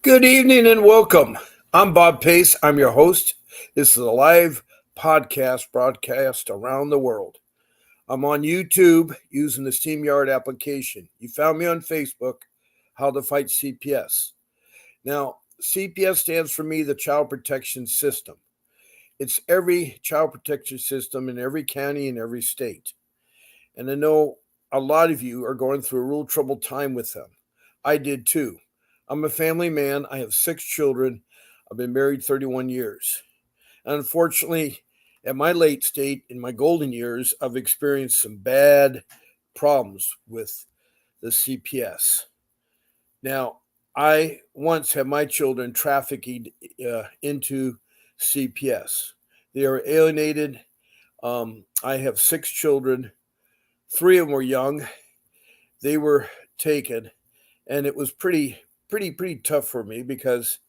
Good evening and welcome. I'm Bob Pace. I'm your host. This is a live podcast broadcast around the world. I'm on YouTube using the StreamYard application. You found me on Facebook, How to Fight CPS. Now, CPS stands for me, the Child Protection System. It's every child protection system in every county in every state. And I know a lot of you are going through a real troubled time with them. I did too. I'm a family man. I have 6 children. I've been married 31 years. And unfortunately, at my late state, in my golden years, I've experienced some bad problems with the CPS. Now, I once had my children trafficked into CPS. They are alienated. I have 6 children. 3 of them were young. They were taken, and it was pretty tough for me because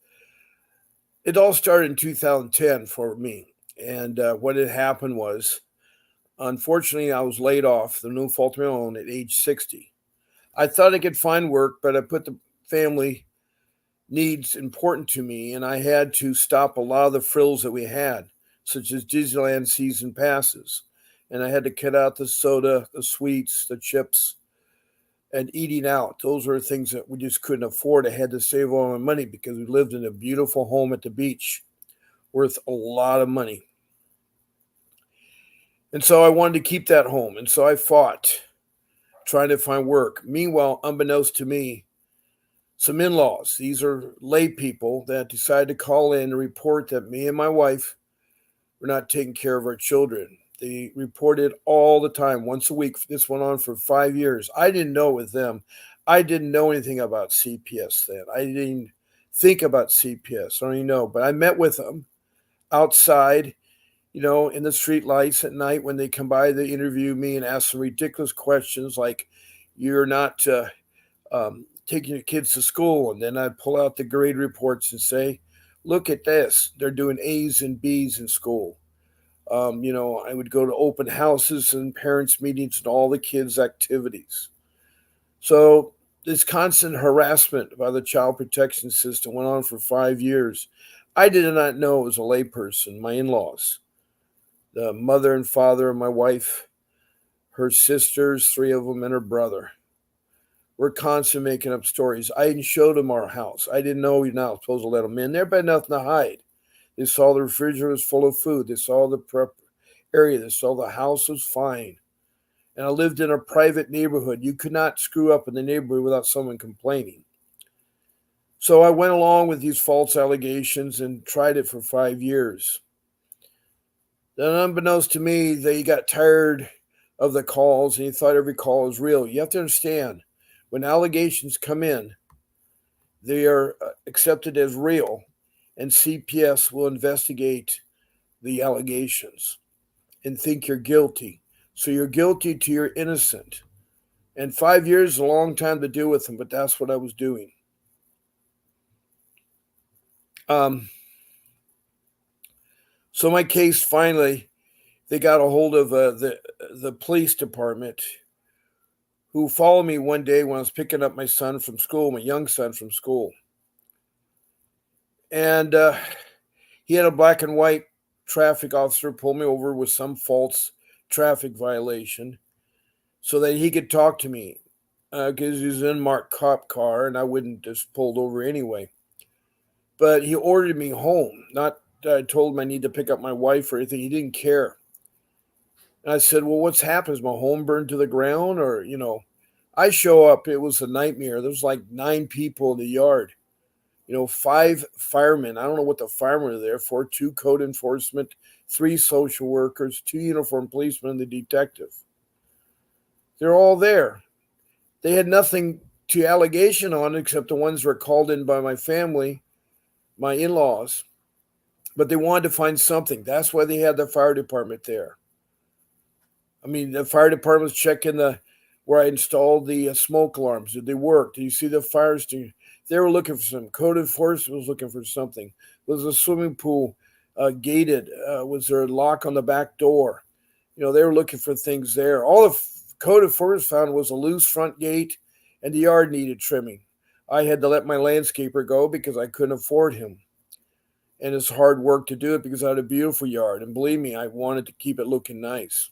it all started in 2010 for me. And what had happened was, unfortunately, I was laid off, the no fault of my own, at age 60. I thought I could find work, but I put the family needs important to me, and I had to stop a lot of the frills that we had, such as Disneyland season passes. And I had to cut out the soda, the sweets, the chips, and eating out. Those were things that we just couldn't afford. I had to save all my money because we lived in a beautiful home at the beach worth a lot of money. And so I wanted to keep that home. And so I fought trying to find work. Meanwhile, unbeknownst to me, some in-laws, these are lay people that decided to call in and report that me and my wife were not taking care of our children. They reported all the time, once a week. This went on for 5 years. I didn't know it with them. I didn't know anything about CPS then. I didn't think about CPS. I don't even know. But I met with them outside, in the street lights at night when they come by. They interview me and ask some ridiculous questions like, "You're not taking your kids to school." And then I'd pull out the grade reports and say, "Look at this. They're doing A's and B's in school." I would go to open houses and parents' meetings and all the kids' activities. So this constant harassment by the child protection system went on for 5 years. I did not know it was a layperson, my in-laws, the mother and father of my wife, her sisters, 3 of them, and her brother. We're constantly making up stories. I even showed them our house. I didn't know you're not supposed to let them in there, but nothing to hide. They saw the refrigerator was full of food. They saw the prep area. They saw the house was fine. And I lived in a private neighborhood. You could not screw up in the neighborhood without someone complaining. So I went along with these false allegations and tried it for 5 years. Then, unbeknownst to me, they got tired of the calls and he thought every call was real. You have to understand, when allegations come in, they are accepted as real, and CPS will investigate the allegations and think you're guilty. So you're guilty till you're innocent. And 5 years is a long time to deal with them, but that's what I was doing. So my case, finally, they got a hold of the police department, who followed me one day when I was picking up my son from school, my young son from school. And he had a black and white traffic officer pull me over with some false traffic violation so that he could talk to me because he was in marked cop car and I wouldn't just pulled over anyway. But he ordered me home. Not that I told him I need to pick up my wife or anything. He didn't care. And I said, "Well, what's happened? Is my home burned to the ground?" Or, I show up. It was a nightmare. There was like 9 people in the yard. 5 firemen. I don't know what the firemen were there for. 2 code enforcement, 3 social workers, 2 uniformed policemen, and the detective. They're all there. They had nothing to allegation on except the ones that were called in by my family, my in-laws. But they wanted to find something. That's why they had the fire department there. I mean, the fire department was checking where I installed the smoke alarms. Did they work? Did you see the fire extinguisher? They were looking for some. Code enforcement was looking for something. Was the swimming pool gated? Was there a lock on the back door? They were looking for things there. All the code enforcement found was a loose front gate and the yard needed trimming. I had to let my landscaper go because I couldn't afford him. And it's hard work to do it because I had a beautiful yard. And believe me, I wanted to keep it looking nice.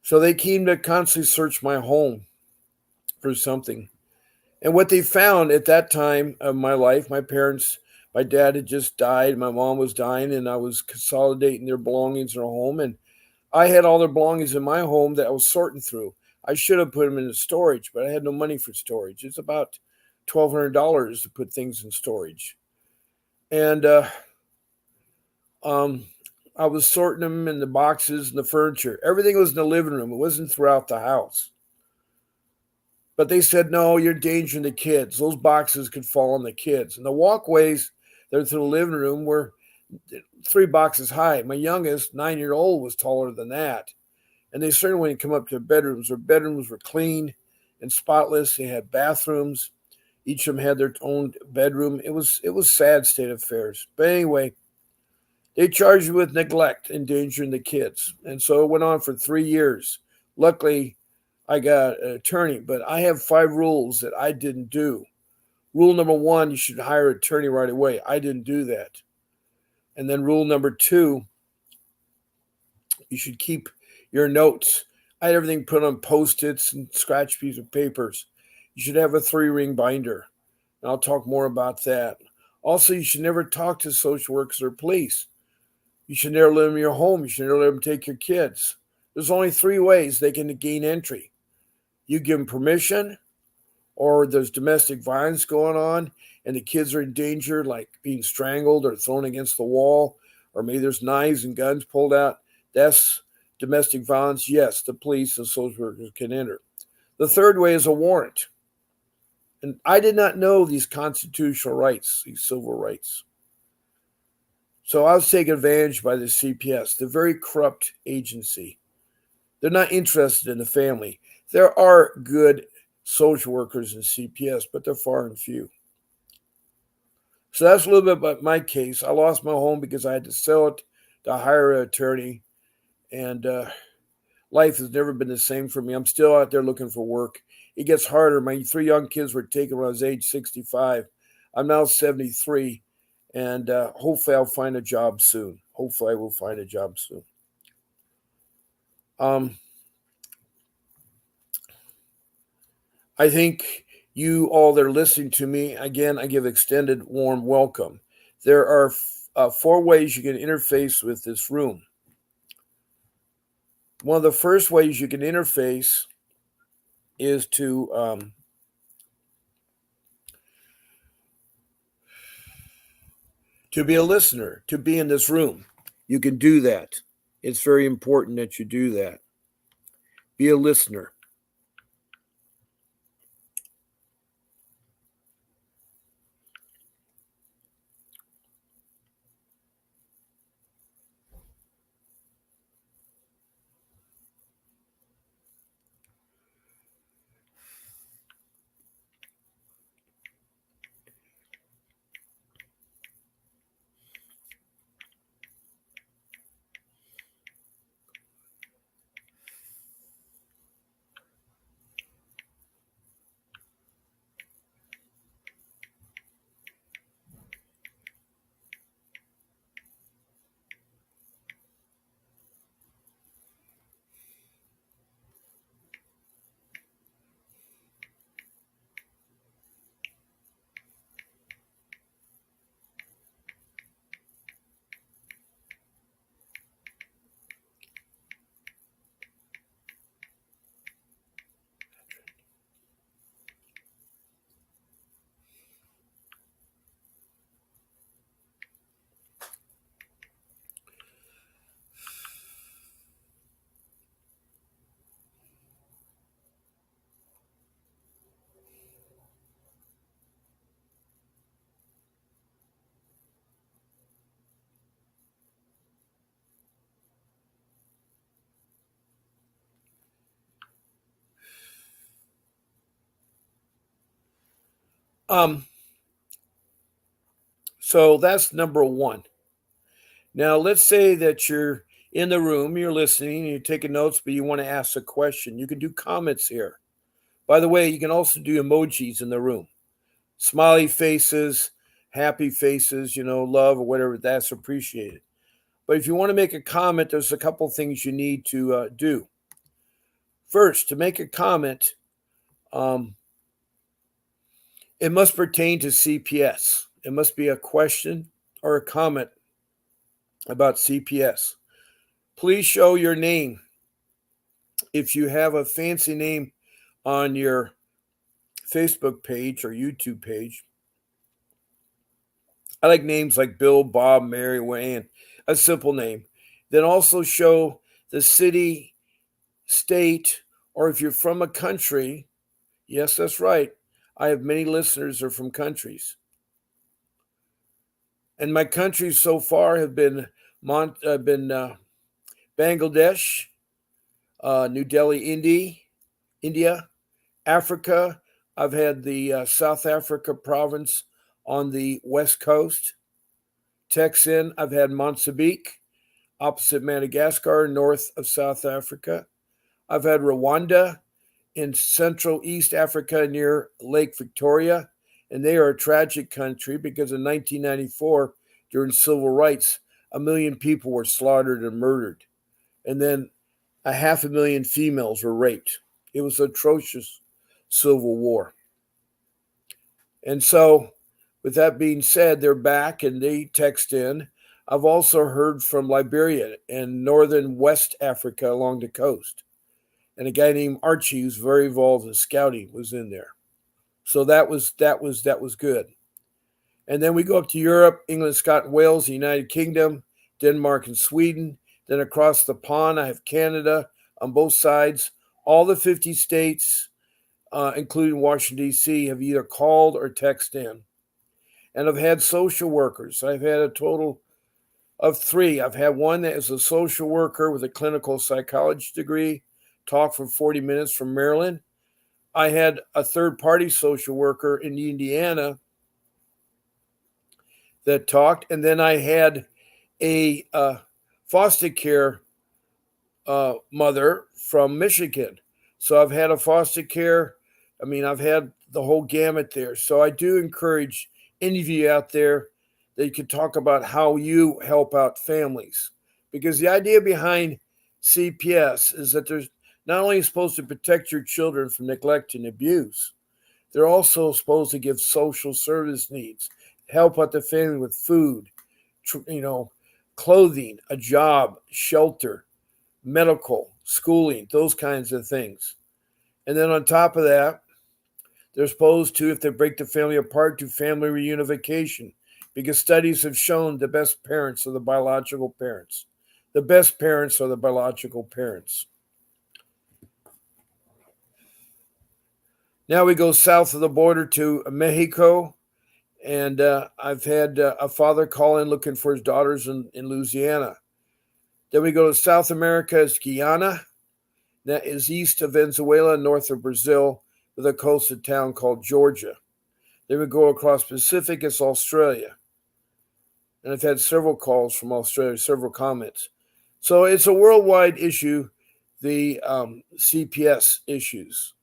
So they came to constantly search my home for something. And what they found at that time of my life, my dad had just died, my mom was dying, and I was consolidating their belongings in their home. And I had all their belongings in my home that I was sorting through. I should have put them into storage, but I had no money for storage. It's about $1,200 to put things in storage. And um, I was sorting them in the boxes and the furniture. Everything was in the living room. It wasn't throughout the house. But they said, no, you're endangering the kids. Those boxes could fall on the kids. And the walkways that are through the living room were 3 boxes high. My youngest, 9-year old, was taller than that. And they certainly wouldn't come up to bedrooms. Their bedrooms were clean and spotless. They had bathrooms. Each of them had their own bedroom. It was sad state of affairs. But anyway, they charged me with neglect, endangering the kids. And so it went on for 3 years. Luckily, I got an attorney, but I have 5 rules that I didn't do. Rule number 1, you should hire an attorney right away. I didn't do that. And then rule number 2, you should keep your notes. I had everything put on Post-its and scratch pieces of papers. You should have a 3-ring binder. And I'll talk more about that. Also, you should never talk to social workers or police. You should never let them in your home. You should never let them take your kids. There's only 3 ways they can gain entry. You give them permission, or there's domestic violence going on and the kids are in danger, like being strangled or thrown against the wall, or maybe there's knives and guns pulled out. That's domestic violence. Yes, the police and social workers can enter. The third way is a warrant. And I did not know these constitutional rights, these civil rights. So I was taken advantage by the CPS, the very corrupt agency. They're not interested in the family. There are good social workers in CPS, but they're far and few. So that's a little bit about my case. I lost my home because I had to sell it to hire an attorney, and life has never been the same for me. I'm still out there looking for work. It gets harder. My 3 young kids were taken when I was age 65. I'm now 73, and hopefully I'll find a job soon. Hopefully I will find a job soon. I think you all that are listening to me, again, I give extended warm welcome. There are 4 ways you can interface with this room. One of the first ways you can interface is to be a listener, to be in this room. You can do that. It's very important that you do that. Be a listener. Um, so that's number 1. Now, let's say that you're in the room, you're listening, you're taking notes, but you want to ask a question. You can do comments here. By the way, you can also do emojis in the room. Smiley faces, happy faces, love or whatever, that's appreciated. But if you want to make a comment, there's a couple things you need to do. First, to make a comment, um, it must pertain to CPS. It must be a question or a comment about CPS. Please show your name. If you have a fancy name on your Facebook page or YouTube page, I like names like Bill, Bob, Mary, Wayne, a simple name. Then also show the city, state, or if you're from a country, yes, that's right. I have many listeners that are from countries. And my countries so far have been Bangladesh, New Delhi, India, Africa. I've had the South Africa province on the west coast. Texan, I've had Mozambique, opposite Madagascar, north of South Africa. I've had Rwanda in Central East Africa near Lake Victoria, and they are a tragic country because in 1994, during civil rights, 1 million people were slaughtered and murdered. And then 500,000 females were raped. It was an atrocious civil war. And so, with that being said, they're back and they text in. I've also heard from Liberia and northern West Africa along the coast. And a guy named Archie, who's very involved in scouting, was in there. So that was good. And then we go up to Europe, England, Scotland, Wales, the United Kingdom, Denmark, and Sweden. Then across the pond, I have Canada on both sides. All the 50 states, including Washington, D.C., have either called or texted in. And I've had social workers. I've had a total of 3. I've had one that is a social worker with a clinical psychology degree, talk for 40 minutes from Maryland. I had a third-party social worker in Indiana that talked, and then I had a foster care mother from Michigan. So I've had a foster care. I've had the whole gamut there. So I do encourage any of you out there that you can talk about how you help out families. Because the idea behind CPS is that there's not only supposed to protect your children from neglect and abuse, they're also supposed to give social service needs, help out the family with food, clothing, a job, shelter, medical, schooling, those kinds of things. And then on top of that, they're supposed to, if they break the family apart, do family reunification, because studies have shown the best parents are the biological parents. The best parents are the biological parents. Now we go south of the border to Mexico, and I've had a father call in looking for his daughters in Louisiana. Then we go to South America, it's Guyana. That is east of Venezuela, north of Brazil, with a coastal town called Georgia. Then we go across Pacific, it's Australia. And I've had several calls from Australia, several comments. So it's a worldwide issue, the CPS issues.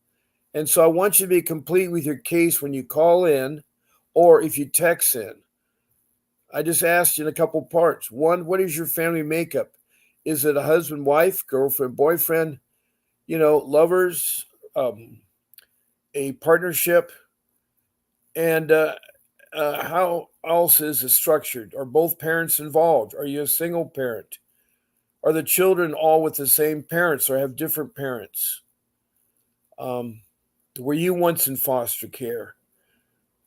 And so I want you to be complete with your case when you call in or if you text in. I just asked you in a couple parts. One, what is your family makeup? Is it a husband, wife, girlfriend, boyfriend, lovers, a partnership? And how else is it structured? Are both parents involved? Are you a single parent? Are the children all with the same parents or have different parents? Were you once in foster care?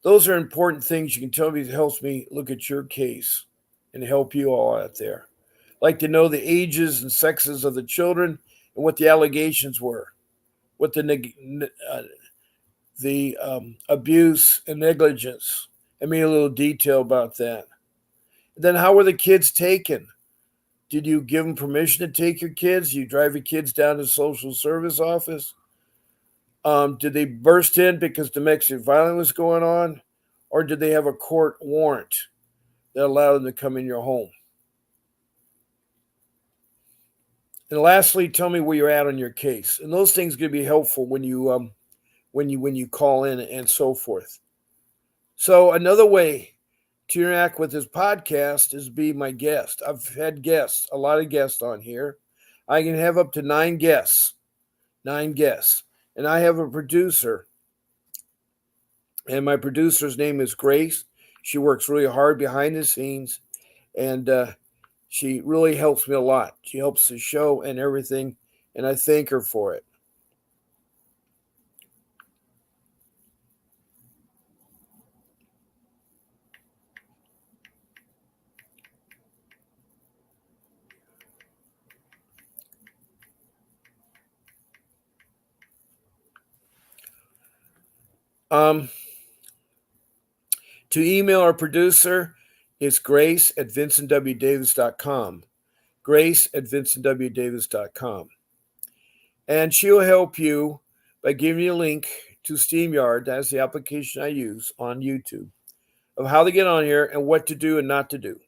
Those are important things you can tell me. It helps me look at your case and help you all out there. I'd like to know the ages and sexes of the children and what the allegations were, what the abuse and negligence. I mean, a little detail about that. Then how were the kids taken? Did you give them permission to take your kids? You drive your kids down to the social service office? Did they burst in because domestic violence was going on? Or did they have a court warrant that allowed them to come in your home? And lastly, tell me where you're at on your case. And those things are going to be helpful when you when you call in and so forth. So another way to interact with this podcast is be my guest. I've had guests, a lot of guests on here. I can have up to 9 guests. And I have a producer, and my producer's name is Grace. She works really hard behind the scenes, and she really helps me a lot. She helps the show and everything, and I thank her for it. Um, to email our producer, it's grace@vincentwdavis.com. Grace@vincentwdavis.com. And she'll help you by giving you a link to StreamYard, that's the application I use on YouTube, of how to get on here and what to do and not to do.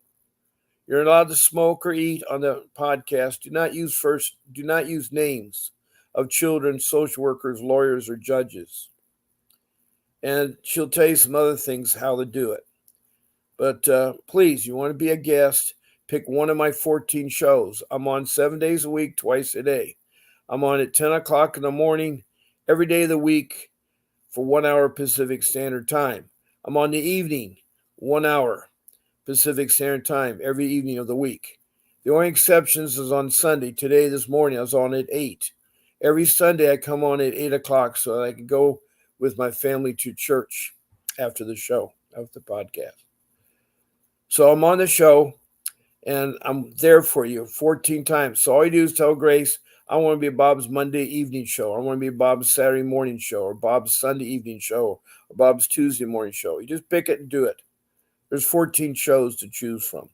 You're allowed to smoke or eat on the podcast. Do not use names of children, social workers, lawyers, or judges. And she'll tell you some other things how to do it. But please, you want to be a guest, pick one of my 14 shows. I'm on 7 days a week, twice a day. I'm on at 10 o'clock in the morning, every day of the week for 1 hour Pacific Standard Time. I'm on the evening, 1 hour Pacific Standard Time, every evening of the week. The only exceptions is on Sunday. Today, this morning, I was on at 8. Every Sunday, I come on at 8 o'clock so that I can go with my family to church after the show, after the podcast. So I'm on the show, and I'm there for you 14 times. So all you do is tell Grace, I want to be Bob's Monday evening show. I want to be Bob's Saturday morning show, or Bob's Sunday evening show, or Bob's Tuesday morning show. You just pick it and do it. There's 14 shows to choose from.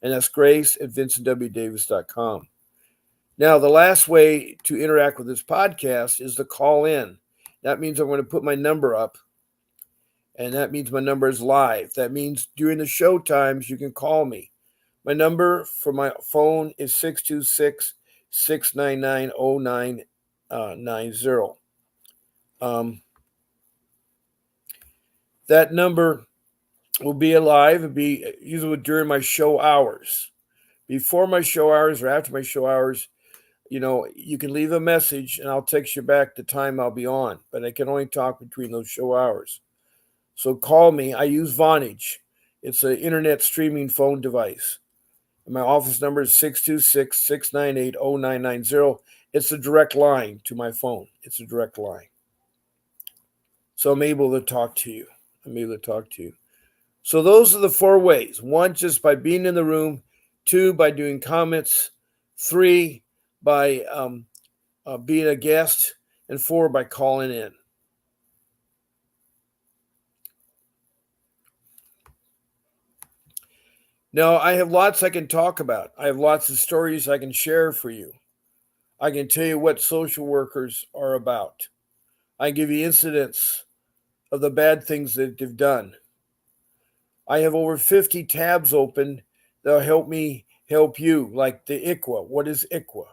And that's grace@vincentwdavis.com. Now, the last way to interact with this podcast is to call in. That means I'm going to put my number up, and that means my number is live. That means during the show times, you can call me. My number for my phone is 626-699-0990. That number will be alive and be usually during my show hours. Before my show hours or after my show hours, you can leave a message and I'll text you back the time I'll be on, but I can only talk between those show hours. So call me. I use Vonage. It's an internet streaming phone device. And my office number is 626-698-0990. It's a direct line to my phone. It's a direct line. So I'm able to talk to you. So those are the 4 ways. 1, just by being in the room. 2, by doing comments. 3, by being a guest. And 4, by calling in. Now, I have lots I can talk about. I have lots of stories I can share for you. I can tell you what social workers are about. I give you incidents of the bad things that they've done. I have over 50 tabs open that'll help me help you, like the ICWA. What is ICWA?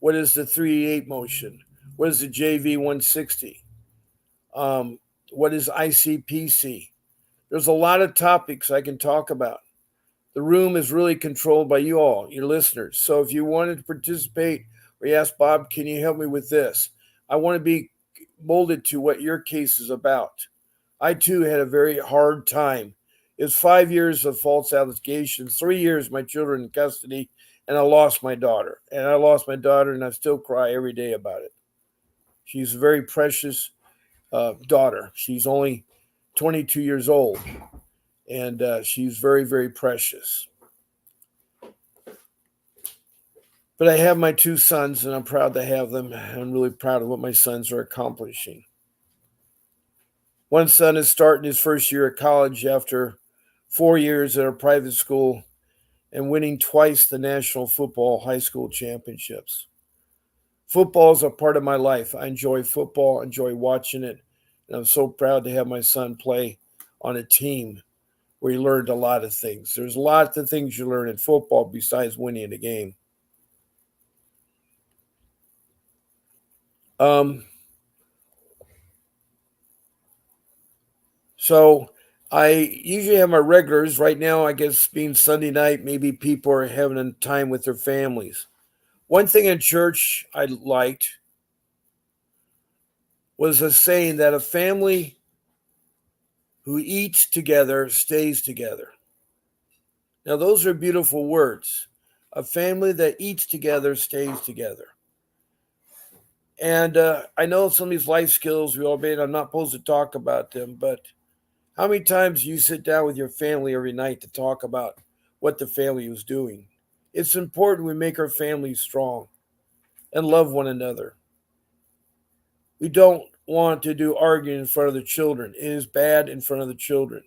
What is the 388 motion? What is the JV 160? What is ICPC? There's a lot of topics I can talk about. The room is really controlled by you all, your listeners. So if you wanted to participate or you ask Bob, can you help me with this? I want to be molded to what your case is about. I too had a very hard time. It was 5 years of false allegations, 3 years my children in custody, and I lost my daughter. And I still cry every day about it. She's a very precious daughter. She's only 22 years old. And she's very, very precious. But I have my 2 sons, and I'm proud to have them. I'm really proud of what my sons are accomplishing. One son is starting his first year at college after 4 years at a private school and winning twice the national football high school championships. Football is a part of my life. I enjoy football, enjoy watching it, and I'm so proud to have my son play on a team where he learned a lot of things. There's lots of things you learn in football besides winning a game. So I usually have my regulars. Right now, I guess being Sunday night, maybe people are having a time with their families. One thing in church I liked was a saying that a family who eats together stays together. Now, those are beautiful words. A family that eats together stays together. And I know some of these life skills we all made, I'm not supposed to talk about them, but how many times do you sit down with your family every night to talk about what the family was doing? It's important we make our families strong and love one another. We don't want to do arguing in front of the children. It is bad in front of the children.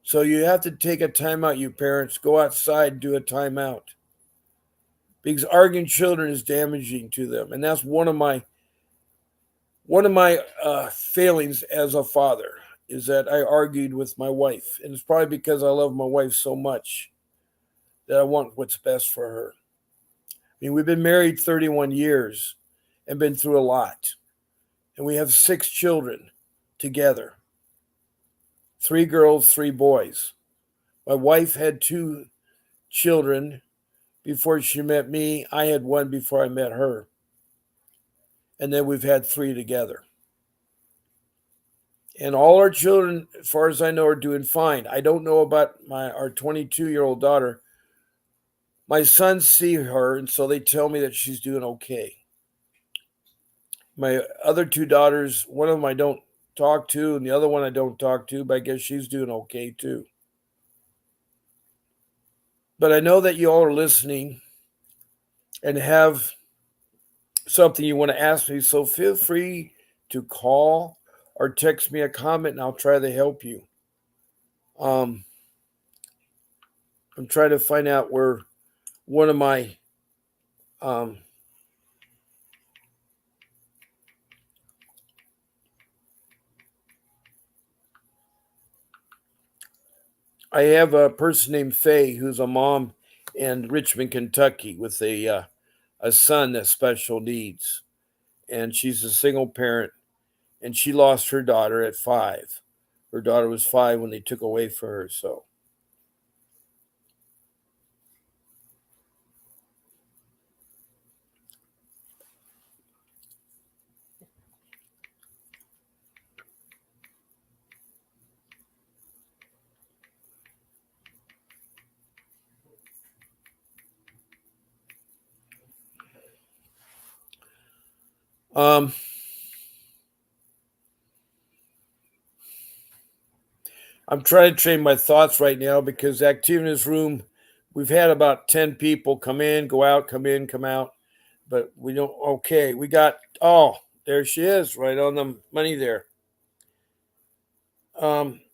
So you have to take a timeout, you parents. Go outside and do a timeout. Because arguing children is damaging to them. And that's one of my failings as a father is that I argued with my wife. And it's probably because I love my wife so much that I want what's best for her. I mean, we've been married 31 years and been through a lot. And we have 6 children together, 3 girls, 3 boys. My wife had 2 children before she met me. I had 1 before I met her. And then we've had 3 together. And all our children, as far as I know, are doing fine. I don't know about our 22-year-old daughter. My sons see her, and so they tell me that she's doing okay. My other 2 daughters, one of them I don't talk to, and the other one I don't talk to, but I guess she's doing okay too. But I know that you all are listening and have something you want to ask me, so feel free to call or text me a comment, and I'll try to help you. I'm trying to find out where one of my I have a person named Faye who's a mom in Richmond, Kentucky, with a son that's special needs, and she's a single parent, and she lost her daughter at 5. Her daughter was 5 when they took away from her. So um, I'm trying to train my thoughts right now because the activity in this room, we've had about 10 people come in, go out, come in, come out, but we don't. Okay, we got. Oh, there she is, right on the money there.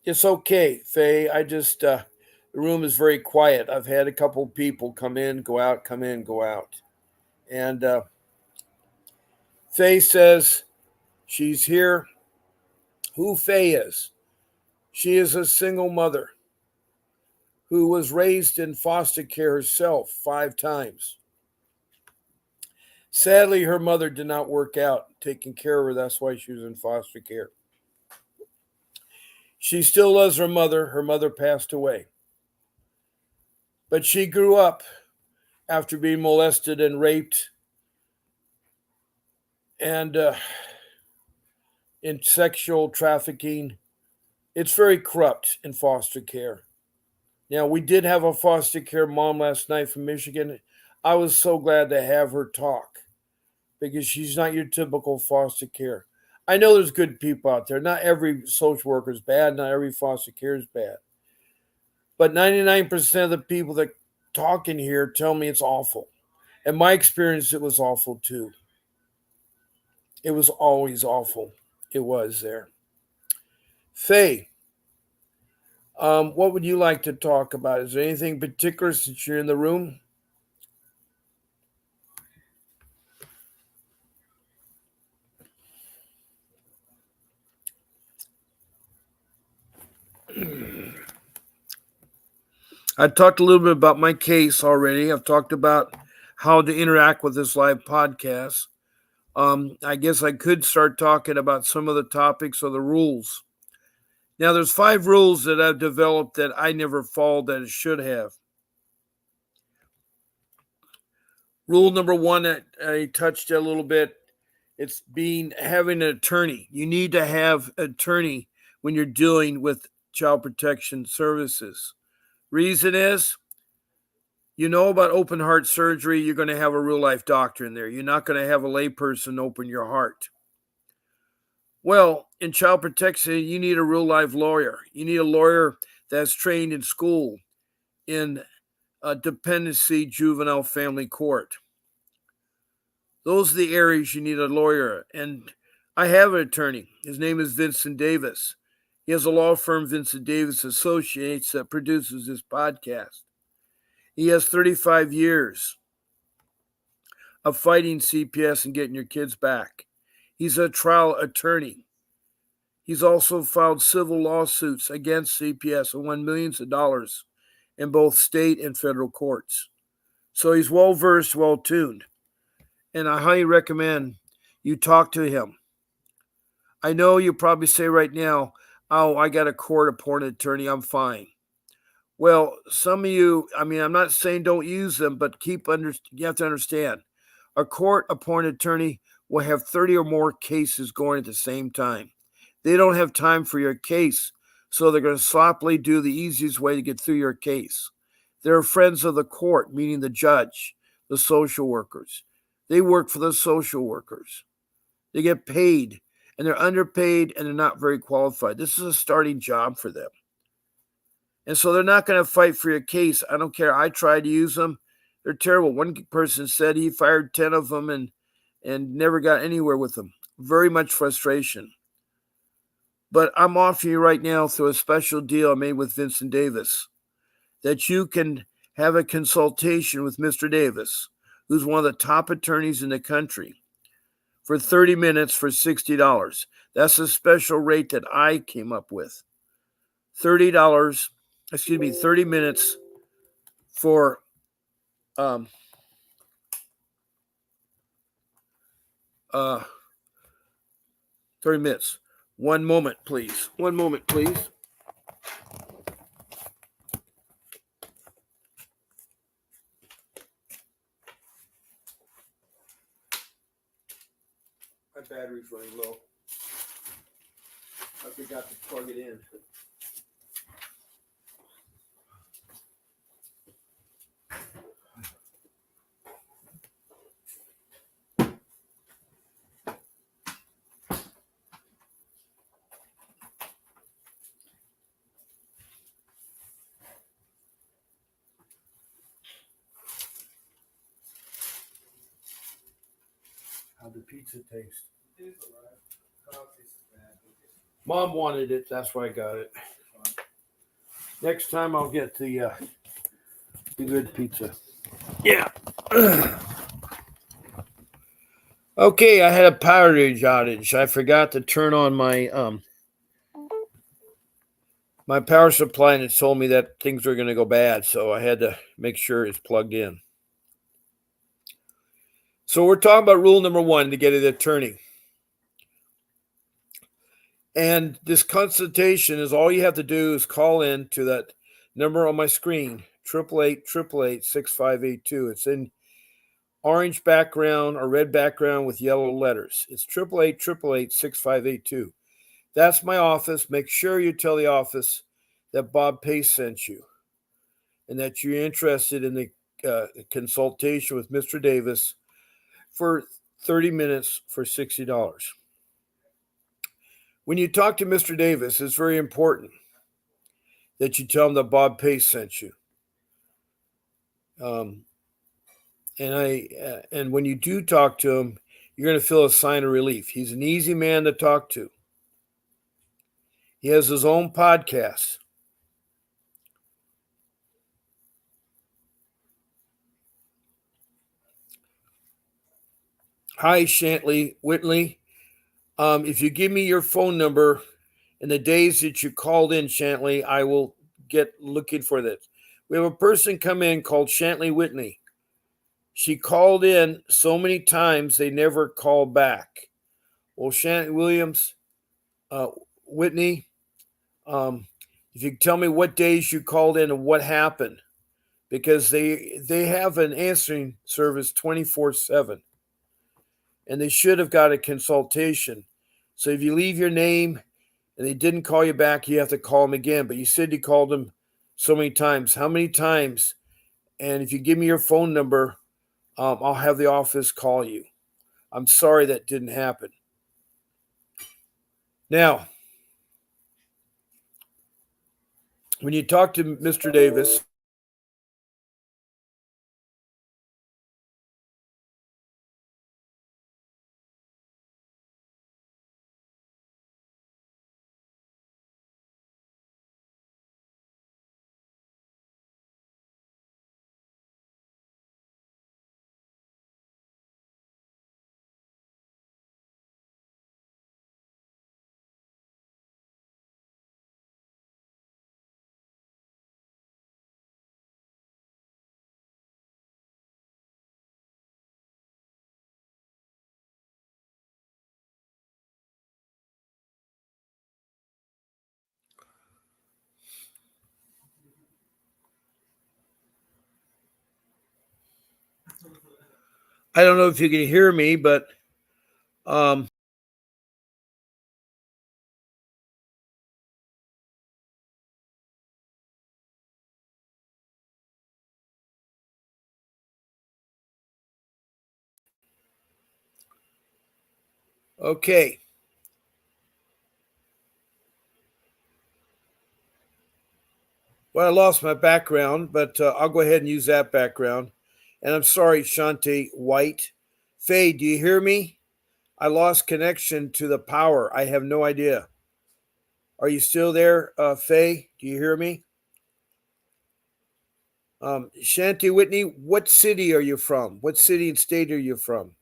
It's okay, Faye. I just the room is very quiet. I've had a couple people come in, go out, come in, go out, and Faye says she's here. Who Faye is? She is a single mother who was raised in foster care herself 5 times. Sadly, her mother did not work out taking care of her. That's why she was in foster care. She still loves her mother. Her mother passed away. But she grew up after being molested and raped and in sexual trafficking. It's very corrupt in foster care. Now, we did have a foster care mom last night from Michigan. I was so glad to have her talk because she's not your typical foster care. I know there's good people out there. Not every social worker is bad. Not every foster care is bad. But 99% of the people that talk in here tell me it's awful. In my experience, it was awful too. It was always awful. It was there. Faye, what would you like to talk about? Is there anything particular since you're in the room? I talked a little bit about my case already. I've talked about how to interact with this live podcast. I guess I could start talking about some of the topics or the rules. Now, there's 5 rules that I've developed that I never followed that it should have. Rule number 1, I touched a little bit. It's having an attorney. You need to have an attorney when you're dealing with child protection services. Reason is, you know about open heart surgery, you're going to have a real life doctor in there. You're not going to have a layperson open your heart. Well, in child protection, you need a real life lawyer. You need a lawyer that's trained in school in a dependency juvenile family court. Those are the areas you need a lawyer. And I have an attorney. His name is Vincent Davis. He has a law firm, Vincent Davis Associates, that produces this podcast. He has 35 years of fighting CPS and getting your kids back. He's a trial attorney. He's also filed civil lawsuits against CPS and won millions of dollars in both state and federal courts. So he's well-versed, well-tuned. And I highly recommend you talk to him. I know you probably say right now, oh, I got a court-appointed attorney, I'm fine. Well, some of you, I'm not saying don't use them, but you have to understand, a court-appointed attorney will have 30 or more cases going at the same time. They don't have time for your case, so they're going to sloppily do the easiest way to get through your case. They're friends of the court, meaning the judge, the social workers. They work for the social workers. They get paid, and they're underpaid, and they're not very qualified. This is a starting job for them. And so they're not going to fight for your case. I don't care. I tried to use them. They're terrible. One person said he fired 10 of them and never got anywhere with them. Very much frustration. But I'm offering you right now through a special deal I made with Vincent Davis that you can have a consultation with Mr. Davis, who's one of the top attorneys in the country, for 30 minutes for $60. That's a special rate that I came up with. $30 minutes for 30 minutes. One moment, please. One moment, please. My battery's running low. I forgot to plug it in. How'd the pizza taste? Mom wanted it, that's why I got it. Next time I'll get the good pizza. Yeah. Okay, I had a power outage. I forgot to turn on my my power supply, and it told me that things were going to go bad, so I had to make sure it's plugged in. So we're talking about rule number 1 to get an attorney. And this consultation is all you have to do is call in to that number on my screen, 888-888-6582. It's in orange background or red background with yellow letters. It's 888-888-6582. That's my office. Make sure you tell the office that Bob Pace sent you and that you're interested in the consultation with Mr. Davis for 30 minutes for $60. When you talk to Mr. Davis, it's very important that you tell him that Bob Pace sent you. And when you do talk to him, you're going to feel a sign of relief. He's an easy man to talk to. He has his own podcast. Hi, Shantley Whitley. If you give me your phone number and the days that you called in, Shantley, I will get looking for this. We have a person come in called Shantley Whitney. She called in so many times they never called back. Well, Shantley Williams, Whitney, If you tell me what days you called in and what happened, because they have an answering service 24/7, and they should have got a consultation. So if you leave your name and they didn't call you back, you have to call them again. But you said you called them so many times. How many times? And if you give me your phone number, I'll have the office call you. I'm sorry that didn't happen. Now, when you talk to Mr. Davis, I don't know if you can hear me, but um, okay. Well, I lost my background, but I'll go ahead and use that background. And I'm sorry, Shanti White. Faye, do you hear me? I lost connection to the power. I have no idea. Are you still there, Faye? Do you hear me? Shanti Whitney, what city are you from? What city and state are you from?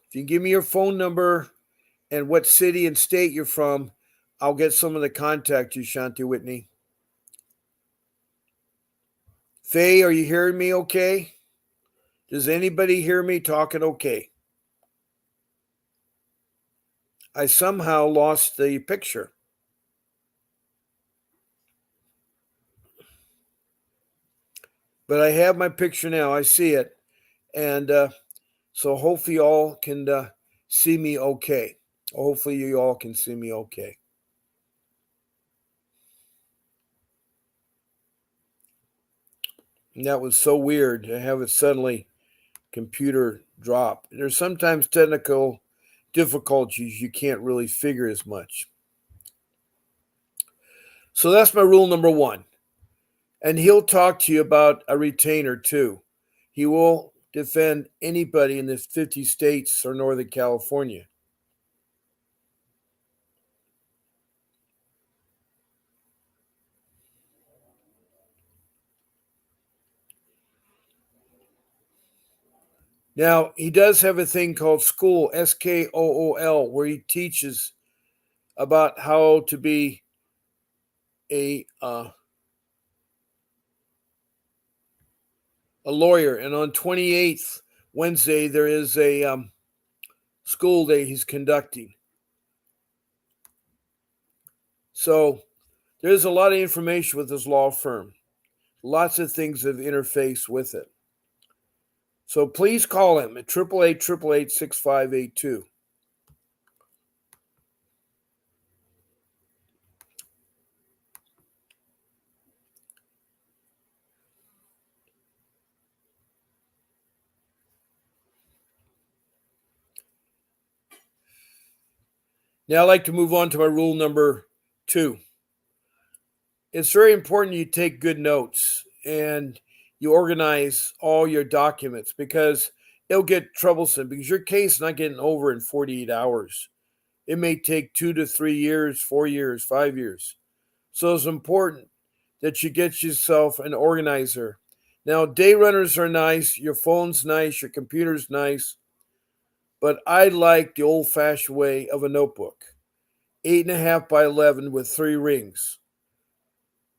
If you give me your phone number and what city and state you're from, I'll get someone to contact you, Shanti Whitney. Faye, are you hearing me okay? Does anybody hear me talking okay? I somehow lost the picture. But I have my picture now. I see it. And so hopefully you all can see me okay. Hopefully you all can see me okay. And that was so weird to have it suddenly computer drop. There's sometimes technical difficulties you can't really figure as much. So that's my rule number one. And he'll talk to you about a retainer too. He will defend anybody in the 50 states or Northern California. Now, he does have a thing called School, Skool, where he teaches about how to be a a lawyer. And on 28th Wednesday, there is a school day he's conducting. So there's a lot of information with his law firm. Lots of things have interfaced with it. So please call him at 888-888-6582. Now I'd like to move on to my rule number 2. It's very important you take good notes and you organize all your documents because it'll get troublesome because your case is not getting over in 48 hours. It may take 2 to 3 years, 4 years, 5 years. So it's important that you get yourself an organizer. Now, day runners are nice, your phone's nice, your computer's nice, but I like the old fashioned way of a notebook 8.5 by 11 with 3 rings.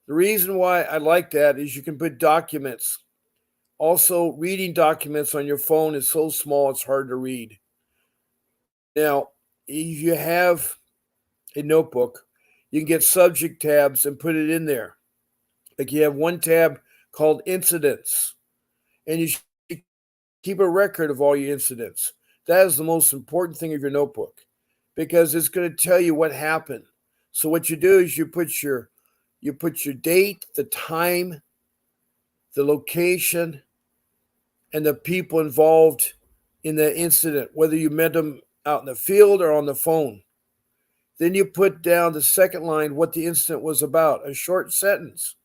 The reason why I like that is you can put documents. Also, reading documents on your phone is so small it's hard to read. Now, if you have a notebook, you can get subject tabs and put it in there. Like you have one tab called incidents, and you should keep a record of all your incidents. That is the most important thing of your notebook because it's going to tell you what happened. So what you do is you put your date, the time, the location, and the people involved in the incident, whether you met them out in the field or on the phone. Then you put down the second line what the incident was about, a short sentence.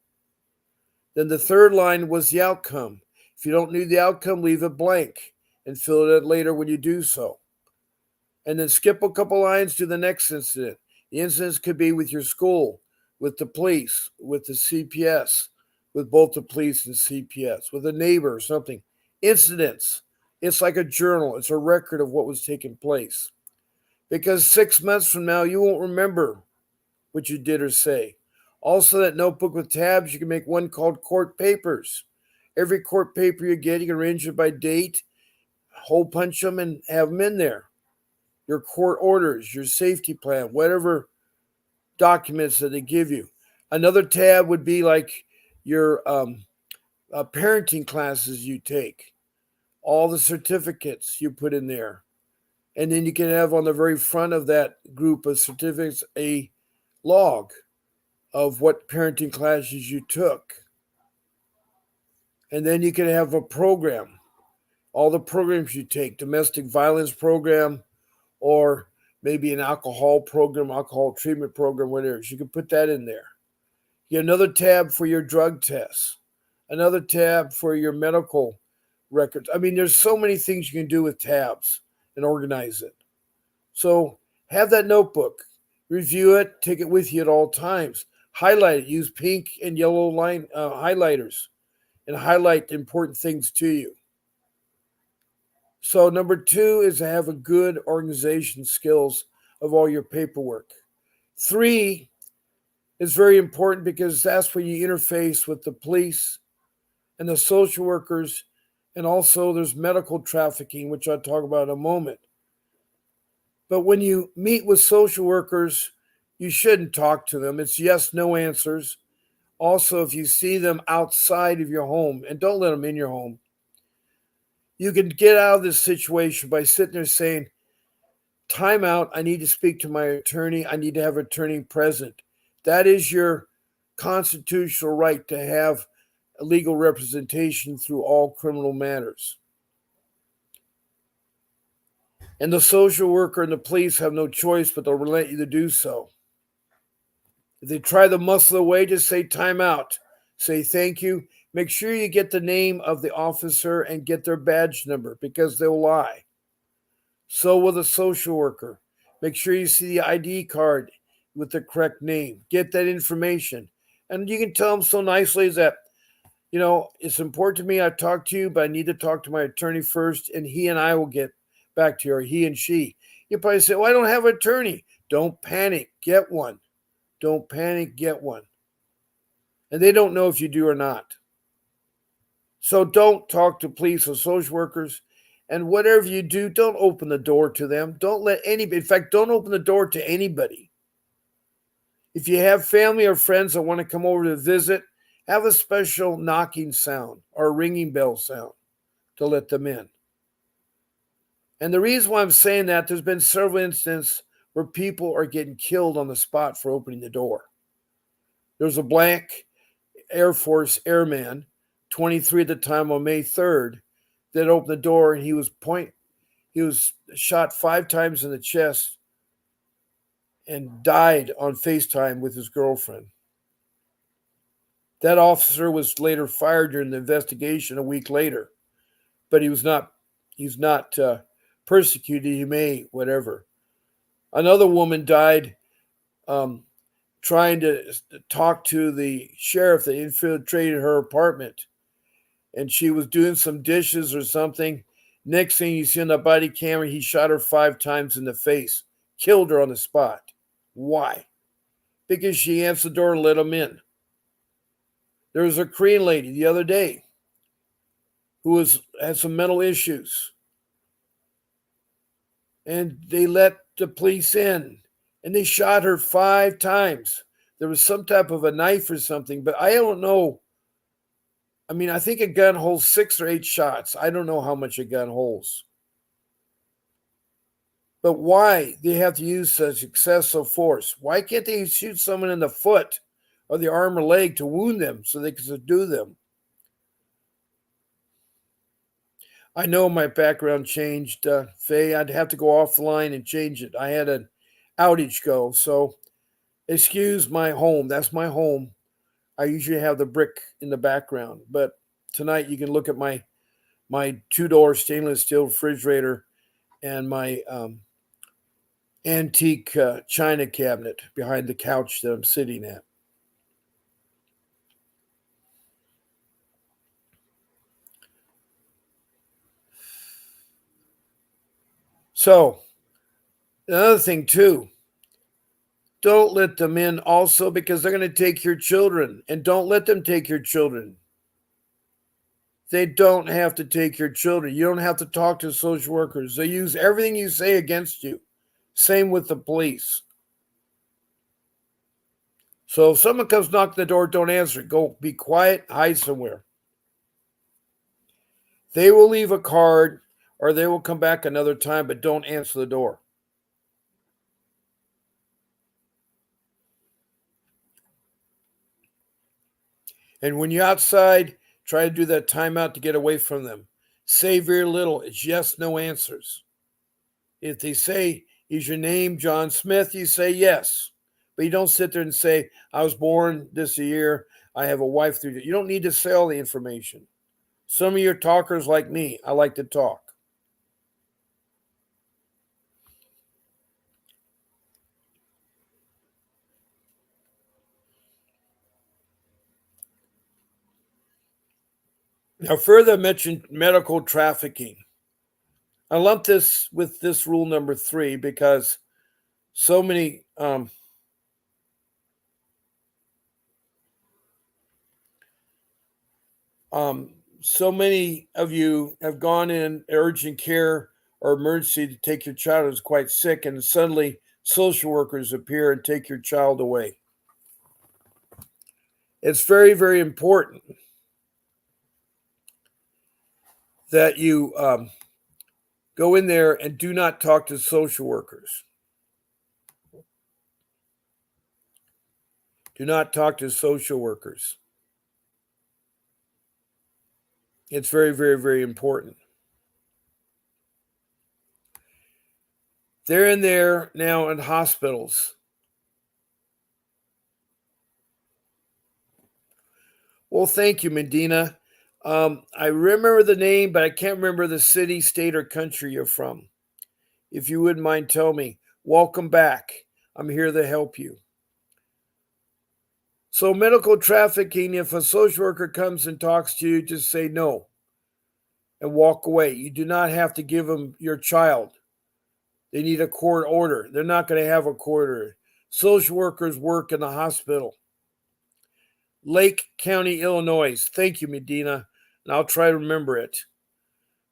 Then the third line was the outcome. If you don't know the outcome, leave it blank and fill it in later when you do so. And then skip a couple lines to the next incident. The incidents could be with your school, with the police, with the CPS, with both the police and CPS, with a neighbor or something. Incidents. It's like a journal. It's a record of what was taking place. Because 6 months from now, you won't remember what you did or say. Also, that notebook with tabs, you can make one called court papers. Every court paper you get, you can arrange it by date, hole punch them, and have them in there. Your court orders, your safety plan, whatever documents that they give you. Another tab would be like your parenting classes you take, all the certificates you put in there. And then you can have on the very front of that group of certificates a log of what parenting classes you took. And then you can have a program, all the programs you take, domestic violence program, or maybe an alcohol program, alcohol treatment program, whatever. So you can put that in there. You have another tab for your drug tests, another tab for your medical records. I mean, there's so many things you can do with tabs and organize it. So have that notebook, review it, take it with you at all times. Highlight it, use pink and yellow line highlighters and highlight the important things to you. So number 2 is to have a good organization skills of all your paperwork. 3 is very important because that's when you interface with the police and the social workers, and also there's medical trafficking, which I'll talk about in a moment. But when you meet with social workers, you shouldn't talk to them. It's yes, no answers. Also, if you see them outside of your home, and don't let them in your home, you can get out of this situation by sitting there saying, time out, I need to speak to my attorney. I need to have an attorney present. That is your constitutional right to have legal representation through all criminal matters. And the social worker and the police have no choice, but they'll relent you to do so. If they try to muscle away, just say time out. Say thank you. Make sure you get the name of the officer and get their badge number because they'll lie. So will the social worker. Make sure you see the ID card with the correct name. Get that information. And you can tell them so nicely that, it's important to me. I talked to you, but I need to talk to my attorney first, and he and I will get back to you, or he and she. You probably say, well, I don't have an attorney. Don't panic. Get one. Don't panic. Get one. And they don't know if you do or not. So don't talk to police or social workers. And whatever you do, don't open the door to them. Don't let anybody, in fact, don't open the door to anybody. If you have family or friends that want to come over to visit, have a special knocking sound or a ringing bell sound to let them in. And the reason why I'm saying that, there's been several instances where people are getting killed on the spot for opening the door. There's a blank Air Force airman, 23 at the time, on May 3rd, that opened the door, and he was shot 5 times in the chest and died on FaceTime with his girlfriend. That officer was later fired during the investigation a week later, but he's not persecuted. He may, whatever. Another woman died trying to talk to the sheriff that infiltrated her apartment, and she was doing some dishes or something. Next thing you see on the body camera, he shot her 5 times in the face, killed her on the spot. Why? Because she answered the door and let him in. There was a Korean lady the other day who had some mental issues, and they let the police in. and they shot her 5 times. There was some type of a knife or something, but I don't know. I mean, I think a gun holds 6 or 8 shots. I don't know how much a gun holds. But why they have to use such excessive force? Why can't they shoot someone in the foot or the arm or leg to wound them so they can subdue them? I know my background changed, Faye. I'd have to go offline and change it. I had an outage go, so excuse my home. That's my home. I usually have the brick in the background, but tonight you can look at my 2-door stainless steel refrigerator and my antique china cabinet behind the couch that I'm sitting at. So, another thing too, don't let them in also because they're going to take your children, and don't let them take your children. They don't have to take your children. You don't have to talk to social workers. They use everything you say against you. Same with the police. So if someone comes knocking the door, don't answer it. Go be quiet, hide somewhere. They will leave a card or they will come back another time, but don't answer the door. And when you're outside, try to do that timeout to get away from them. Say very little. It's yes, no answers. If they say, is your name John Smith? You say yes. But you don't sit there and say, I was born this year. I have a wife through. You don't need to say all the information. Some of your talkers like me, I like to talk. Now, further mentioned medical trafficking. I lump this with this rule number 3 because so many so many of you have gone in urgent care or emergency to take your child who's quite sick, and suddenly social workers appear and take your child away. It's very, very important that you go in there and do not talk to social workers. Do not talk to social workers. It's very, very, very important. They're in there now in hospitals. Well, thank you, Medina. I remember the name, but I can't remember the city, state, or country you're from. If you wouldn't mind, tell me. Welcome back. I'm here to help you. So, medical trafficking, if a social worker comes and talks to you, just say no and walk away. You do not have to give them your child. They need a court order. They're not going to have a court order. Social workers work in the hospital. Lake County, Illinois. Thank you, Medina. And I'll try to remember it.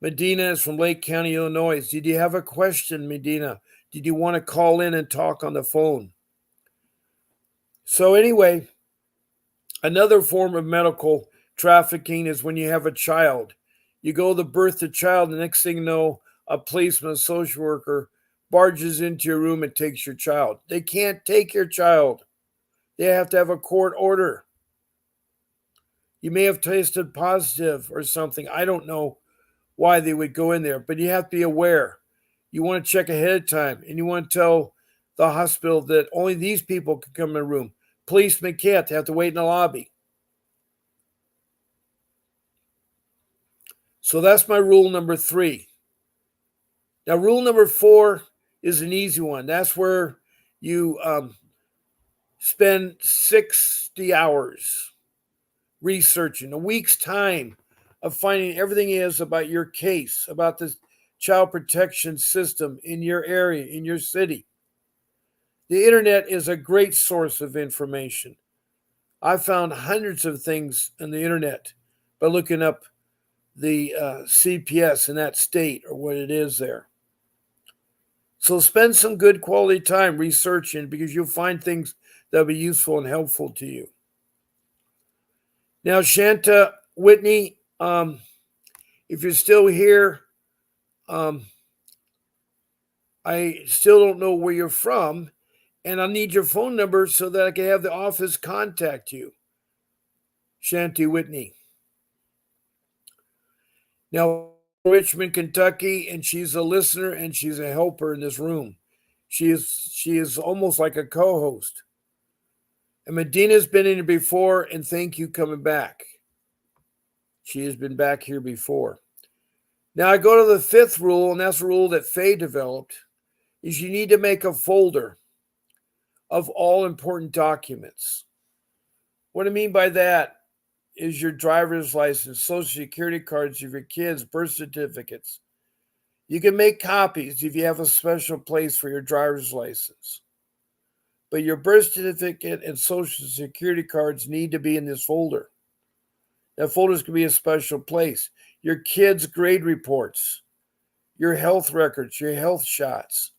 Medina is from Lake County, Illinois. Did you have a question, Medina? Did you want to call in and talk on the phone? So, anyway, another form of medical trafficking is when you have a child. You go to birth the child, the next thing you know, a policeman, a social worker barges into your room and takes your child. They can't take your child. They have to have a court order. You may have tested positive or something. I don't know why they would go in there, but you have to be aware. You want to check ahead of time, and you want to tell the hospital that only these people can come in the room. Policemen can't. They have to wait in the lobby. So that's my rule number 3. Now, rule number 4 is an easy one. That's where you spend 60 hours researching, a week's time of finding everything is about your case, about the child protection system in your area, in your city. The internet is a great source of information. I've found hundreds of things on the internet by looking up the CPS in that state or what it is there. So spend some good quality time researching because you'll find things that'll be useful and helpful to you. Now, Shanta, Whitney, if you're still here, I still don't know where you're from, and I need your phone number so that I can have the office contact you. Shanty Whitney. Now, Richmond, Kentucky, and she's a listener and she's a helper in this room. She is almost like a co-host. And Medina's been in here before, and thank you coming back. She has been back here before. Now I go to the fifth rule, and that's a rule that Faye developed, is you need to make a folder of all important documents. What I mean by that is your driver's license, social security cards of your kids, birth certificates. You can make copies if you have a special place for your driver's license. But your birth certificate and social security cards need to be in this folder. That folder's going to be a special place. Your kids' grade reports, your health records, your health shots.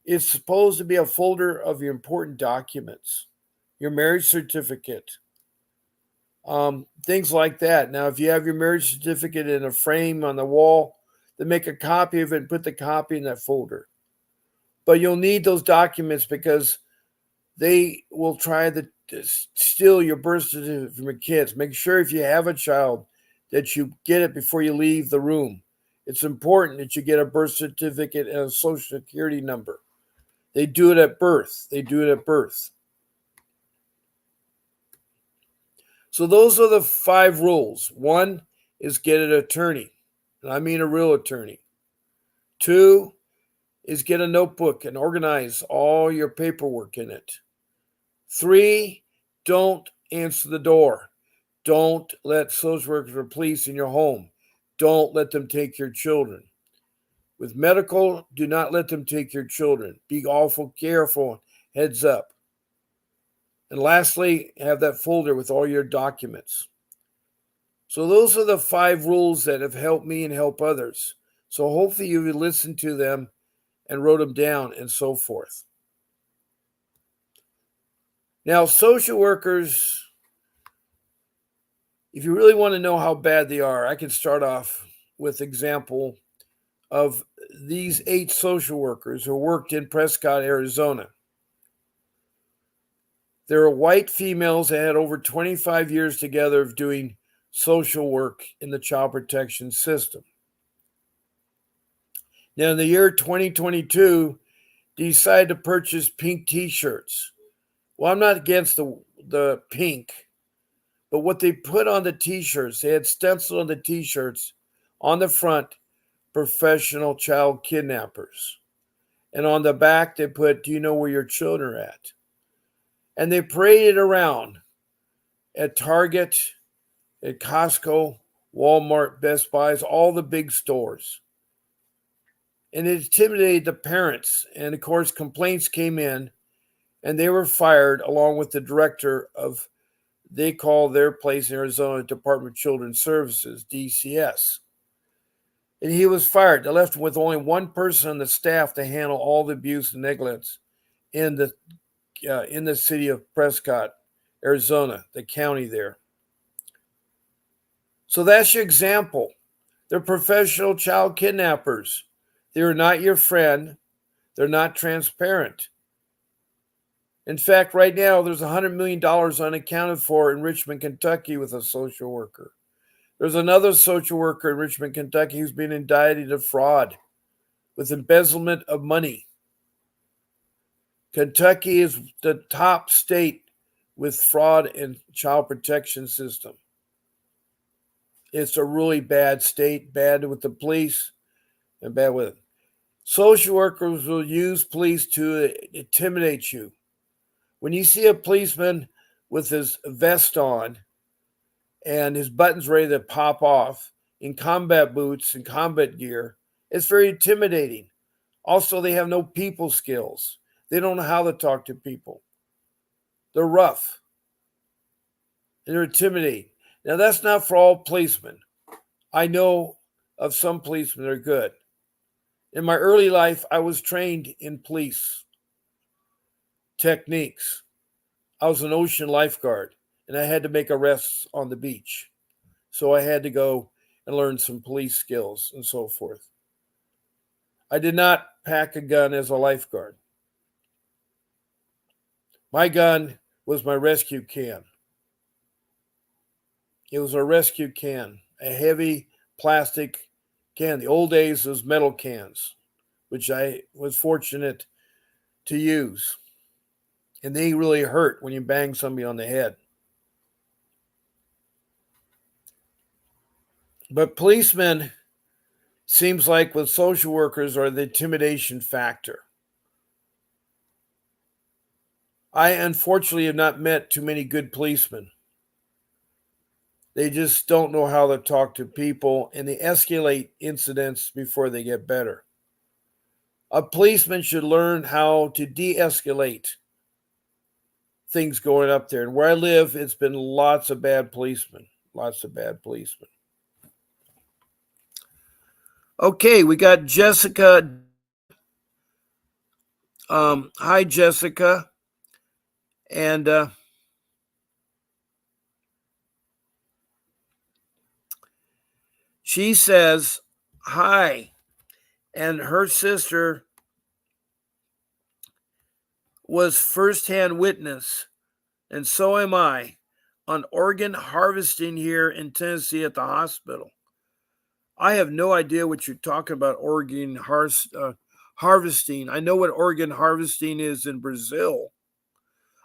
It's supposed to be a folder of your important documents, your marriage certificate, things like that. Now, if you have your marriage certificate in a frame on the wall, then make a copy of it and put the copy in that folder. But you'll need those documents because they will try to steal your birth certificate from your kids. Make sure if you have a child that you get it before you leave the room. It's important that you get a birth certificate and a social security number. They do it at birth. So those are the 5 rules. 1 is get an attorney, and I mean a real attorney. 2 is get a notebook and organize all your paperwork in it. 3, don't answer the door. Don't let social workers or police in your home. Don't let them take your children. With medical, do not let them take your children. Be awful careful, heads up. And lastly, have that folder with all your documents. So those are the 5 rules that have helped me and help others. So hopefully you listened to them and wrote them down and so forth. Now, social workers, if you really want to know how bad they are, I can start off with example of these 8 social workers who worked in Prescott, Arizona. They were white females that had over 25 years together of doing social work in the child protection system. Now, in the year 2022, they decided to purchase pink t-shirts. Well, I'm not against the pink, but what they put on the t-shirts, they had stenciled on the t-shirts on the front, professional child kidnappers. And on the back, they put, do you know where your children are at? And they paraded around at Target, at Costco, Walmart, Best Buys, all the big stores. And it intimidated the parents. And of course, complaints came in and they were fired along with the director of, they call their place in Arizona, Department of Children's Services, DCS. And he was fired. They left him with only one person on the staff to handle all the abuse and negligence in the city of Prescott, Arizona, the county there. So that's your example. They're professional child kidnappers. They're not your friend. They're not transparent. In fact, right now, there's $100 million unaccounted for in Richmond, Kentucky with a social worker. There's another social worker in Richmond, Kentucky who's been indicted of fraud with embezzlement of money. Kentucky is the top state with fraud in child protection system. It's a really bad state, bad with the police and bad with it. Social workers will use police to intimidate you. When you see a policeman with his vest on and his buttons ready to pop off in combat boots and combat gear, it's very intimidating. Also, they have no people skills. They don't know how to talk to people. They're rough. And they're intimidating. Now, that's not for all policemen. I know of some policemen that are good. In my early life, I was trained in police techniques. I was an ocean lifeguard and I had to make arrests on the beach. So I had to go and learn some police skills and so forth. I did not pack a gun as a lifeguard. My gun was my rescue can. It was a rescue can, a heavy plastic can. The old days was metal cans, which I was fortunate to use. And they really hurt when you bang somebody on the head. But policemen, seems like with social workers, are the intimidation factor. I unfortunately have not met too many good policemen. They just don't know how to talk to people and they escalate incidents before they get better. A policeman should learn how to de escalate things going up there. And where I live, it's been lots of bad policemen. Lots of bad policemen. Okay, we got Jessica. Hi, Jessica. And she says, hi. And her sister was firsthand witness, and so am I, on organ harvesting here in Tennessee at the hospital. I have no idea what you're talking about, organ harvesting. I know what organ harvesting is in Brazil.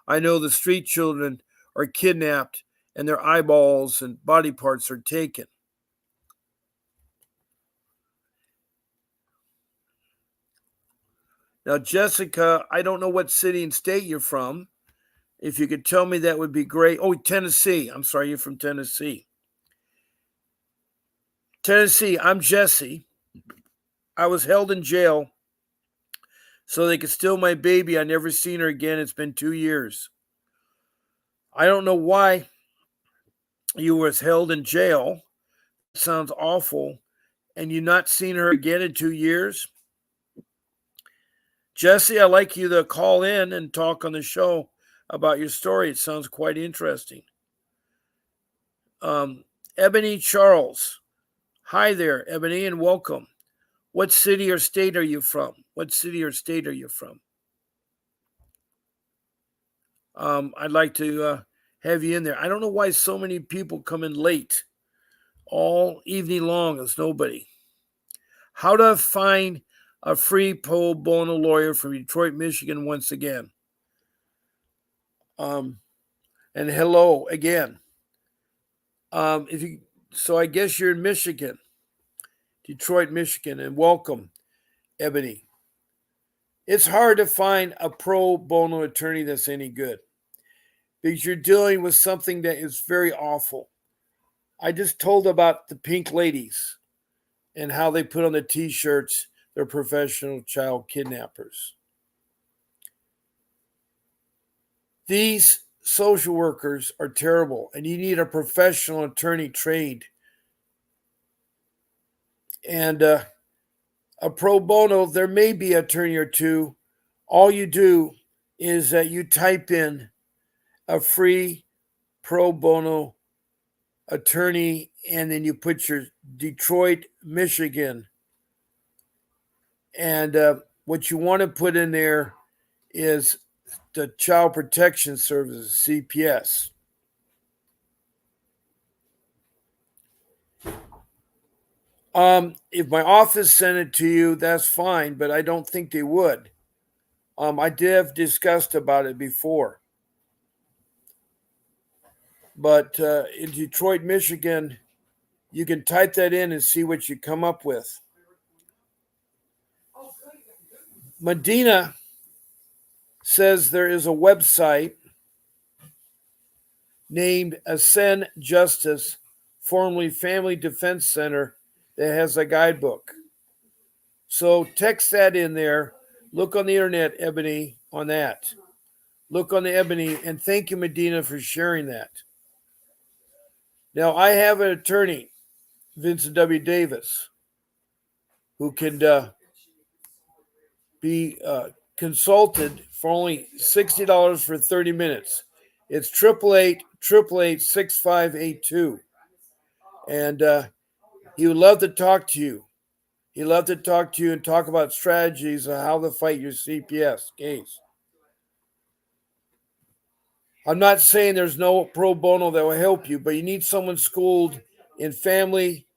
I know the street children are kidnapped and their eyeballs and body parts are taken. Now, Jessica, I don't know what city and state you're from. If you could tell me, that would be great. Oh, Tennessee. I'm sorry, you're from Tennessee. Tennessee, I'm Jesse. I was held in jail so they could steal my baby. I never seen her again. It's been 2 years. I don't know why you was held in jail. Sounds awful. And you not seen her again in 2 years? Jesse, I'd like you to call in and talk on the show about your story. It sounds quite interesting. Ebony Charles. Hi there, Ebony, and welcome. What city or state are you from? What city or state are you from? I'd like to have you in there. I don't know why so many people come in late. All evening long, there's nobody. How to find a free pro bono lawyer from Detroit, Michigan once again. And hello again. So I guess you're in Michigan, Detroit, Michigan, and welcome, Ebony. It's hard to find a pro bono attorney that's any good because you're dealing with something that is very awful. I just told about the pink ladies and how they put on the t-shirts they're professional child kidnappers. These social workers are terrible, and you need a professional attorney trained. And a pro bono, there may be an attorney or two. All you do is that you type in a free pro bono attorney, and then you put your Detroit, Michigan. And what you want to put in there is the Child Protection Services, CPS. If my office sent it to you, that's fine, but I don't think they would. I did have discussed about it before. But in Detroit, Michigan, you can type that in and see what you come up with. Medina says there is a website named Ascend Justice, formerly Family Defense Center, that has a guidebook. So text that in there. Look on the internet, Ebony, on that. Look on the Ebony, and thank you, Medina, for sharing that. Now, I have an attorney, Vincent W. Davis, who can be consulted for only $60 for 30 minutes. It's 888-888-6582. And he would love to talk to you. He'd love to talk to you and talk about strategies on how to fight your CPS case. I'm not saying there's no pro bono that will help you, but you need someone schooled in family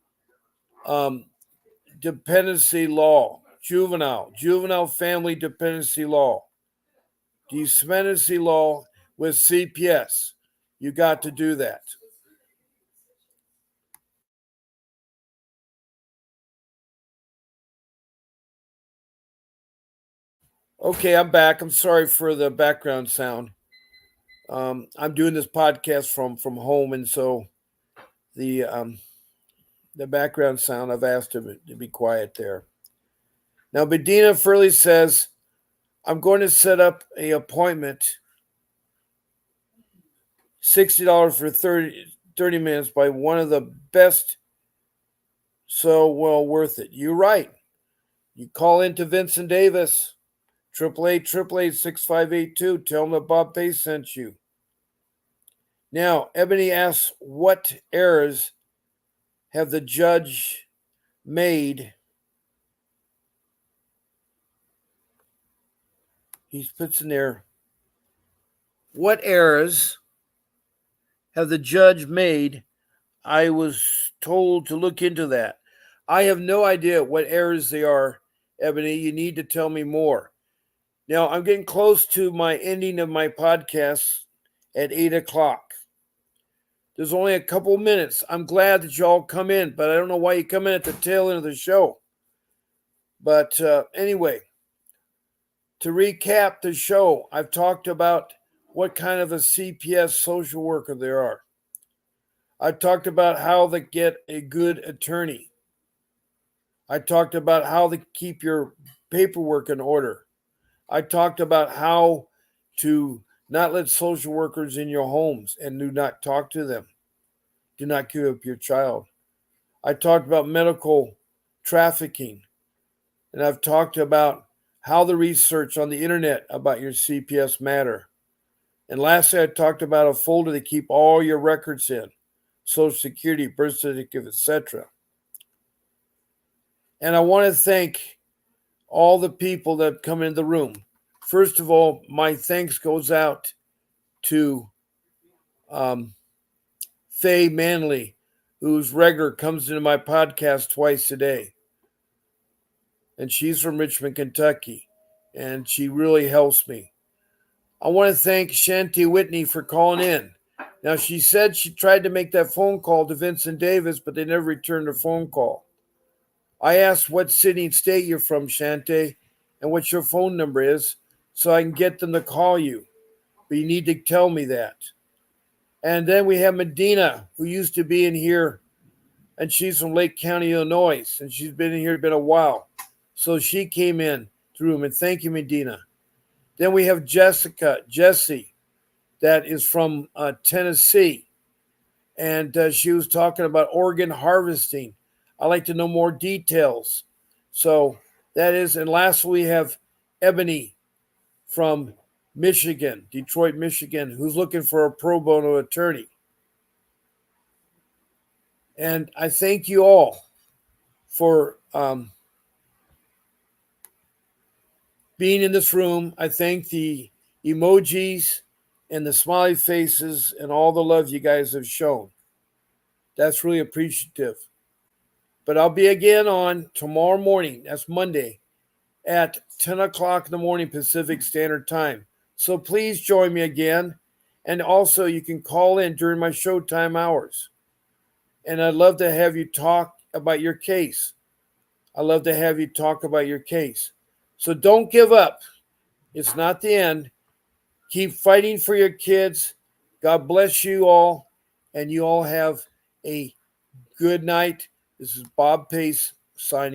dependency law, juvenile family dependency law, dependency law with CPS. You got to do that. Okay, I'm back. I'm sorry for the background sound. I'm doing this podcast from home, and so the background sound, I've asked him to be quiet there. Now, Bedina Furley says, I'm going to set up an appointment, $60 for 30 minutes by one of the best, so well worth it. You're right. You call into Vincent Davis, 888-888-6582. Tell him that Bob Pace sent you. Now, Ebony asks, what errors have the judge made? He puts in there, what errors have the judge made? I was told to look into that. I have no idea what errors they are, Ebony. You need to tell me more. Now, I'm getting close to my ending of my podcast at 8 o'clock. There's only a couple minutes. I'm glad that y'all come in, but I don't know why you come in at the tail end of the show. But anyway, to recap the show, I've talked about what kind of a CPS social worker there are. I talked about how to get a good attorney. I talked about how to keep your paperwork in order. I talked about how to not let social workers in your homes and do not talk to them. Do not give up your child. I talked about medical trafficking. And I've talked about how the research on the internet about your CPS matter. And lastly, I talked about a folder to keep all your records in, Social Security, birth certificate, etc. And I want to thank all the people that come into the room. First of all, my thanks goes out to Faye Manley, who's regular, comes into my podcast twice a day. And she's from Richmond, Kentucky, and she really helps me. I want to thank Shanti Whitney for calling in. Now, she said she tried to make that phone call to Vincent Davis, but they never returned her phone call. I asked what city and state you're from, Shanti, and what your phone number is, so I can get them to call you. But you need to tell me that. And then we have Medina, who used to be in here, and she's from Lake County, Illinois, and she's been in here a while. So she came in the room, and thank you, Medina. Then we have Jessie, that is from Tennessee, and she was talking about organ harvesting. I'd like to know more details. So that is, and lastly, we have Ebony from Michigan, Detroit, Michigan, who's looking for a pro bono attorney. And I thank you all for being in this room. I thank the emojis and the smiley faces and all the love you guys have shown. That's really appreciative. But I'll be again on tomorrow morning. That's Monday at 10 o'clock in the morning Pacific Standard Time. So please join me again. And also you can call in during my showtime hours. And I'd love to have you talk about your case. I'd love to have you talk about your case. So don't give up. It's not the end. Keep fighting for your kids. God bless you all. And you all have a good night. This is Bob Pace signing